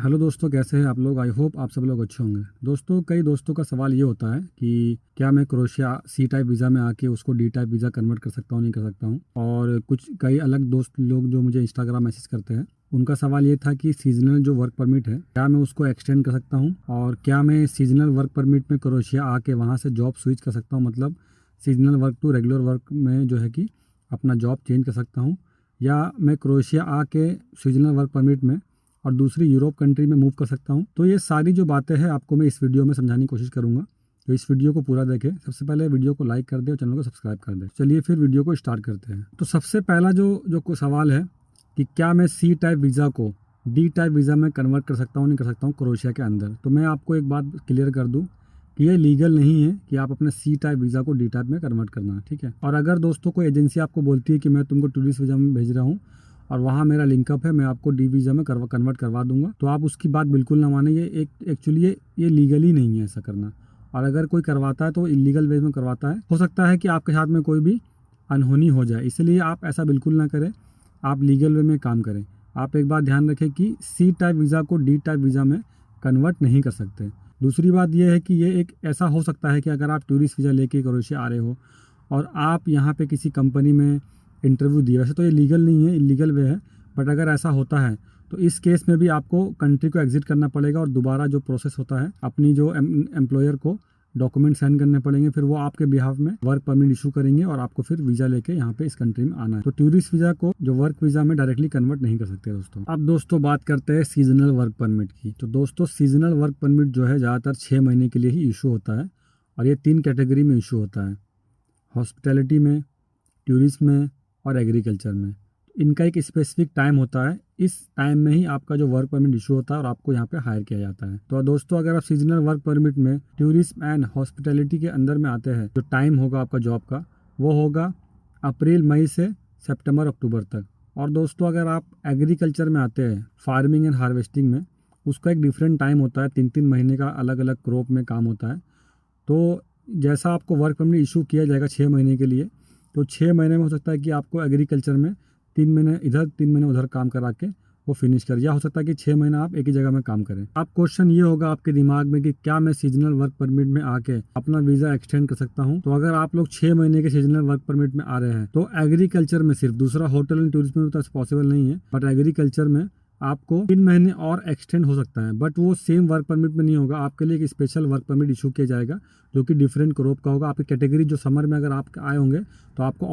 Hello दोस्तों, कैसे हैं आप लोग। आई होप आप सब लोग अच्छे होंगे। दोस्तों, कई दोस्तों का सवाल ये होता है कि क्या मैं क्रोएशिया सी टाइप वीज़ा में आके उसको डी टाइप वीज़ा कन्वर्ट कर सकता हूँ, नहीं कर सकता हूँ। और कुछ कई अलग दोस्त लोग जो मुझे इंस्टाग्राम मैसेज करते हैं, उनका सवाल ये था कि सीजनल जो वर्क परमिट है, क्या मैं उसको एक्सटेंड कर सकता हूँ, और क्या मैं सीजनल वर्क परमिट में क्रोएशिया आके वहाँ से जॉब स्विच कर सकता हूँ, मतलब seasonal work to regular work में जो है कि अपना जॉब चेंज कर सकता हूँ, या मैं क्रोएशिया आके सीजनल वर्क परमिट में और दूसरी यूरोप कंट्री में मूव कर सकता हूँ। तो ये सारी जो बातें हैं आपको मैं इस वीडियो में समझाने की कोशिश करूँगा। तो इस वीडियो को पूरा देखें। सबसे पहले वीडियो को लाइक कर दें और चैनल को सब्सक्राइब कर दें। चलिए फिर वीडियो को स्टार्ट करते हैं। तो सबसे पहला जो जो सवाल है कि क्या मैं सी टाइप वीज़ा को डी टाइप वीज़ा में कन्वर्ट कर सकता हूँ, नहीं कर सकता हूँ क्रोएशिया के अंदर। तो मैं आपको एक बात क्लियर कर दूँ कि ये लीगल नहीं है कि आप अपने सी टाइप वीज़ा को डी टाइप में कन्वर्ट करना है, ठीक है। और अगर दोस्तों कोई एजेंसी आपको बोलती है कि मैं तुमको टूरिस्ट वीज़ा में भेज रहा हूँ और वहाँ मेरा लिंकअप है, मैं आपको डी वीज़ा में कन्वर्ट करवा दूंगा, तो आप उसकी बात बिल्कुल ना माने। ये एक एक्चुअली ये लीगल ही नहीं है ऐसा करना। और अगर कोई करवाता है तो इलीगल वे में करवाता है। हो सकता है कि आपके साथ में कोई भी अनहोनी हो जाए, इसलिए आप ऐसा बिल्कुल ना करें। आप लीगल वे में काम करें। आप एक बात ध्यान रखें कि सी टाइप वीज़ा को डी टाइप वीज़ा में कन्वर्ट नहीं कर सकते। दूसरी बात यह है कि ये एक ऐसा हो सकता है कि अगर आप टूरिस्ट वीज़ा लेके क्रोएशिया आ रहे हो और आप यहाँ पे किसी कंपनी में इंटरव्यू दिया, वैसे तो ये लीगल नहीं है, इलीगल वे है, बट अगर ऐसा होता है तो इस केस में भी आपको कंट्री को एग्जिट करना पड़ेगा और दोबारा जो प्रोसेस होता है अपनी जो एम्प्लॉयर को डॉक्यूमेंट साइन करने पड़ेंगे, फिर वो आपके बिहाफ में वर्क परमिट इशू करेंगे और आपको फिर वीज़ा लेके यहाँ पे इस कंट्री में आना है। तो टूरिस्ट वीज़ा को जो वर्क वीज़ा में डायरेक्टली कन्वर्ट नहीं कर सकते दोस्तों। अब दोस्तों बात करते हैं सीजनल वर्क परमिट की। तो दोस्तों सीजनल वर्क परमिट जो है ज़्यादातर 6 महीने के लिए ही इशू होता है, और ये 3 कैटेगरी में इशू होता है: हॉस्पिटैलिटी में, टूरिज्म में और एग्रीकल्चर में। इनका एक स्पेसिफिक टाइम होता है, इस टाइम में ही आपका जो वर्क परमिट इशू होता है और आपको यहाँ पे हायर किया जाता है। तो दोस्तों, अगर आप सीजनल वर्क परमिट में टूरिज्म एंड हॉस्पिटैलिटी के अंदर में आते हैं, जो टाइम होगा आपका जॉब का वो होगा अप्रैल मई से सितंबर अक्टूबर तक। और दोस्तों, अगर आप एग्रीकल्चर में आते हैं, फार्मिंग एंड हार्वेस्टिंग में, उसका एक डिफरेंट टाइम होता है। 3-3 महीने का अलग अलग क्रॉप में काम होता है। तो जैसा आपको वर्क परमिट इशू किया जाएगा 6 महीने के लिए, तो 6 महीने में हो सकता है कि आपको एग्रीकल्चर में 3 महीने इधर 3 महीने उधर काम करा के वो फिनिश कर, या हो सकता है कि 6 महीना आप एक ही जगह में काम करें। अब क्वेश्चन ये होगा आपके दिमाग में कि क्या मैं सीजनल वर्क परमिट में आके अपना वीज़ा एक्सटेंड कर सकता हूँ। तो अगर आप लोग 6 महीने के सीजनल वर्क परमिट में आ रहे हैं तो एग्रीकल्चर में सिर्फ, दूसरा होटल एंड टूरिज्म में तो पॉसिबल नहीं है, बट एग्रीकल्चर में आपको 3 महीने और एक्सटेंड हो सकता है, बट वो सेम वर्क परमिट में नहीं होगा। आपके लिए एक स्पेशल वर्क परमिट इशू किया जाएगा जो कि डिफरेंट क्रॉप का होगा। आपकी कैटेगरी जो समर में अगर आप आए होंगे तो आपको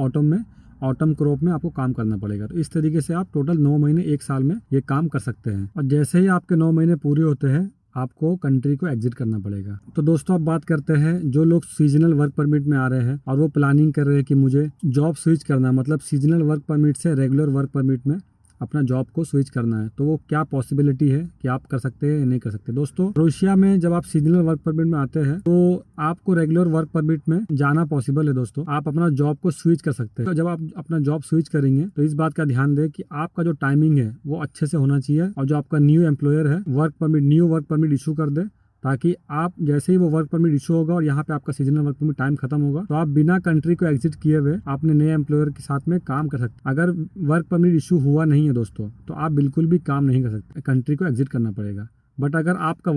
ऑटम क्रॉप में आपको काम करना पड़ेगा। तो इस तरीके से आप टोटल 9 महीने एक साल में ये काम कर सकते हैं, और जैसे ही आपके 9 महीने पूरे होते हैं आपको कंट्री को एग्जिट करना पड़ेगा। तो दोस्तों, अब बात करते हैं जो लोग सीजनल वर्क परमिट में आ रहे हैं और वो प्लानिंग कर रहे हैं कि मुझे जॉब स्विच करना है, मतलब सीजनल वर्क परमिट से रेगुलर वर्क परमिट में अपना जॉब को स्विच करना है, तो वो क्या पॉसिबिलिटी है कि आप कर सकते हैं या नहीं कर सकते। दोस्तों, क्रोएशिया में जब आप सीजनल वर्क परमिट में आते हैं तो आपको रेगुलर वर्क परमिट में जाना पॉसिबल है। दोस्तों, आप अपना जॉब को स्विच कर सकते हैं। तो जब आप अपना जॉब स्विच करेंगे तो इस बात का ध्यान दें कि आपका जो टाइमिंग है वो अच्छे से होना चाहिए, और जो आपका न्यू एम्प्लॉयर है न्यू वर्क परमिट इशू कर दे, ताकि आप जैसे ही वो वर्क परमिट इशू होगा और यहाँ पे आपका सीजनल वर्क परमिट टाइम खत्म होगा तो आप बिना कंट्री को एग्जिट किए हुए अपने नए एम्प्लॉयर के साथ में काम कर सकते। अगर वर्क परमिट इशू हुआ नहीं है दोस्तों, तो आप बिल्कुल भी काम नहीं कर सकते, कंट्री को एग्जिट करना पड़ेगा। बट अगर आपका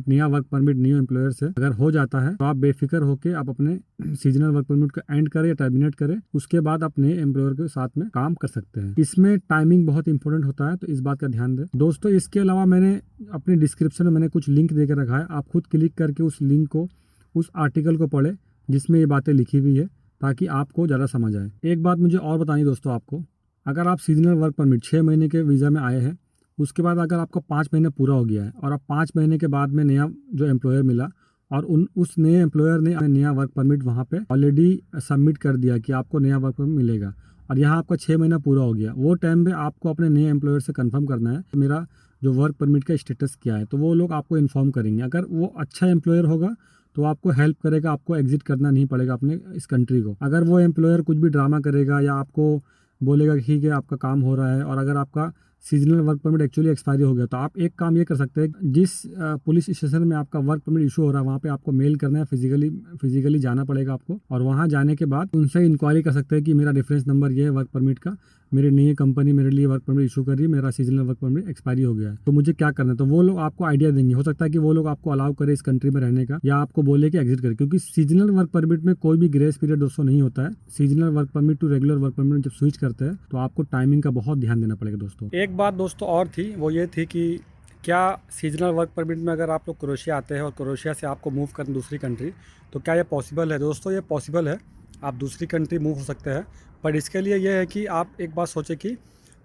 नया वर्क परमिट न्यू एम्प्लॉयर से अगर हो जाता है तो आप बेफिक्र होकर आप अपने सीजनल वर्क परमिट को एंड करें या टर्मिनेट करें, उसके बाद अपने एम्प्लॉयर के साथ में काम कर सकते हैं। इसमें टाइमिंग बहुत इंपॉर्टेंट होता है, तो इस बात का ध्यान दें दोस्तों। इसके अलावा मैंने अपनी डिस्क्रिप्शन में कुछ लिंक देकर रखा है, आप खुद क्लिक करके उस लिंक को, उस आर्टिकल को पढ़ें जिसमें ये बातें लिखी हुई है, ताकि आपको ज़्यादा समझ आए। एक बात मुझे और बतानी दोस्तों आपको, अगर आप सीजनल वर्क परमिट 6 महीने के वीज़ा में आए हैं, उसके बाद अगर आपका 5 महीने पूरा हो गया है और आप 5 महीने के बाद में नया जो एम्प्लॉयर मिला और उस नए एम्प्लॉयर ने नया वर्क परमिट वहाँ पे ऑलरेडी सबमिट कर दिया कि आपको नया वर्क परमिट मिलेगा, और यहाँ आपका 6 महीना पूरा हो गया, वो टाइम पे आपको अपने नए एम्प्लॉयर से कंफर्म करना है मेरा जो वर्क परमिट का स्टेटस क्या है। तो वो लोग आपको इन्फॉर्म करेंगे। अगर वो अच्छा एम्प्लॉयर होगा तो आपको हेल्प करेगा, आपको एग्जिट करना नहीं पड़ेगा अपने इस कंट्री को। अगर वो एम्प्लॉयर कुछ भी ड्रामा करेगा या आपको बोलेगा कि ठीक है आपका काम हो रहा है, और अगर आपका seasonal work permit actually expiry हो गया, तो आप एक काम ये कर सकते हैं, जिस पुलिस स्टेशन में आपका वर्क परमिट इशू हो रहा है वहाँ पे आपको मेल करना है, फिजिकली जाना पड़ेगा आपको, और वहाँ जाने के बाद उनसे इंक्वायरी कर सकते हैं कि मेरा रेफरेंस नंबर ये है वर्क परमिट का, मेरी नई कंपनी मेरे लिए वर्क परमिट इशू कर रही है, मेरा सीजनल वर्क परमिट एक्सपायरी हो गया है, तो मुझे क्या करना है। तो वो लोग आपको आइडिया देंगे। हो सकता है कि वो लोग आपको अलाउ करे इस कंट्री में रहने का, या आपको बोले कि एग्जिट करे, क्योंकि सीजनल वर्क परमिट में कोई भी ग्रेस पीरियड दोस्तों नहीं होता है। Seasonal work permit to regular work permit में जब स्विच करते हैं तो आपको टाइमिंग का बहुत ध्यान देना पड़ेगा दोस्तों। एक बात दोस्तों और थी, वो ये थी कि क्या सीजनल वर्क परमिट में अगर आप लोग क्रोएशिया आते हैं और क्रोएशिया से आपको मूव करना दूसरी कंट्री, तो क्या ये पॉसिबल है दोस्तों? ये पॉसिबल है, आप दूसरी कंट्री मूव हो सकते हैं। पर इसके लिए ये है कि आप एक बात सोचें कि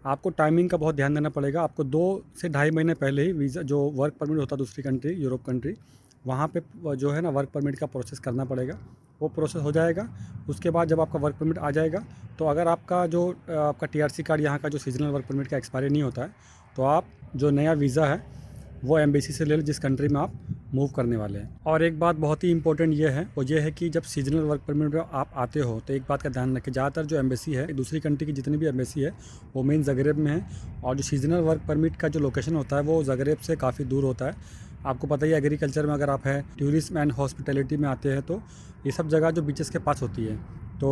आपको टाइमिंग का बहुत ध्यान देना पड़ेगा। आपको 2 से ढाई महीने पहले ही वीज़ा जो वर्क परमिट होता है दूसरी कंट्री, यूरोप कंट्री, वहाँ पे जो है ना वर्क परमिट का प्रोसेस करना पड़ेगा। वो प्रोसेस हो जाएगा, उसके बाद जब आपका वर्क परमिट आ जाएगा, तो अगर आपका जो आपका टीआरसी कार्ड यहाँ का जो सीजनल वर्क परमिट का एक्सपायरी नहीं होता है, तो आप जो नया वीज़ा है वो एम्बेसी से ले लें जिस कंट्री में आप मूव करने वाले हैं। और एक बात बहुत ही इंपॉर्टेंट ये है, वो ये है कि जब सीजनल वर्क परमिट में आप आते हो तो एक बात का ध्यान रखें, ज़्यादातर जो एम्बेसी है दूसरी कंट्री की जितनी भी एम्बेसी है वो मेन ज़गरेब में है, और जो सीजनल वर्क परमिट का जो लोकेशन होता है वो ज़गरेब से काफ़ी दूर होता है। आपको पता ही है एग्रीकल्चर में अगर आप हैं, टूरिज्म एंड हॉस्पिटैलिटी में आते हैं, तो ये सब जगह जो बीचेस के पास होती है। तो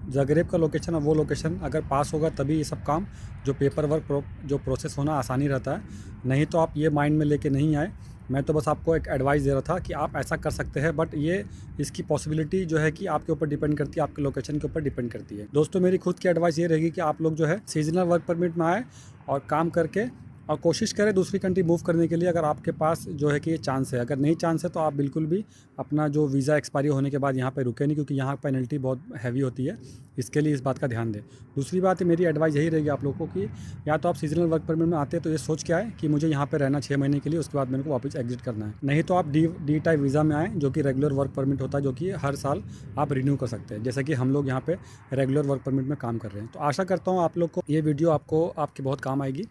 ज़गरेब का लोकेशन और वो लोकेशन अगर पास होगा तभी ये सब काम जो पेपर वर्क जो प्रोसेस होना आसानी रहता है। नहीं तो आप ये माइंड में लेके नहीं आए। मैं तो बस आपको एक एडवाइस दे रहा था कि आप ऐसा कर सकते हैं, बट ये इसकी पॉसिबिलिटी जो है कि आपके ऊपर डिपेंड करती है, आपके लोकेशन के ऊपर डिपेंड करती है। दोस्तों मेरी खुद की एडवाइस ये रहेगी कि आप लोग जो है सीजनल वर्क परमिट में आए और काम करके और कोशिश करें दूसरी कंट्री मूव करने के लिए, अगर आपके पास जो है कि ये चांस है। अगर नहीं चांस है तो आप बिल्कुल भी अपना जो वीज़ा एक्सपायरी होने के बाद यहाँ पे रुके नहीं, क्योंकि यहाँ पेनल्टी बहुत हैवी होती है। इसके लिए इस बात का ध्यान दें। दूसरी बात मेरी एडवाइस यही रहेगी आप लोगों को कि या तो आप सीजनल वर्क परमिट में आते हैं तो ये सोच के आए कि मुझे यहाँ पर रहना 6 महीने के लिए, उसके बाद मेरे को वापस एग्जिट करना है। नहीं तो आप डी टाइप वीज़ा में आएँ, जो कि रेगुलर वर्क परमिट होता है, जो कि हर साल आप रिन्यू कर सकते हैं, जैसे कि हम लोग यहाँ पे रेगुलर वर्क परमिट में काम कर रहे हैं। तो आशा करता हूँ आप लोग को ये वीडियो आपकी बहुत काम आएगी।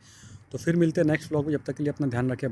तो फिर मिलते हैं नेक्स्ट व्लॉग में, जब तक के लिए अपना ध्यान रखें।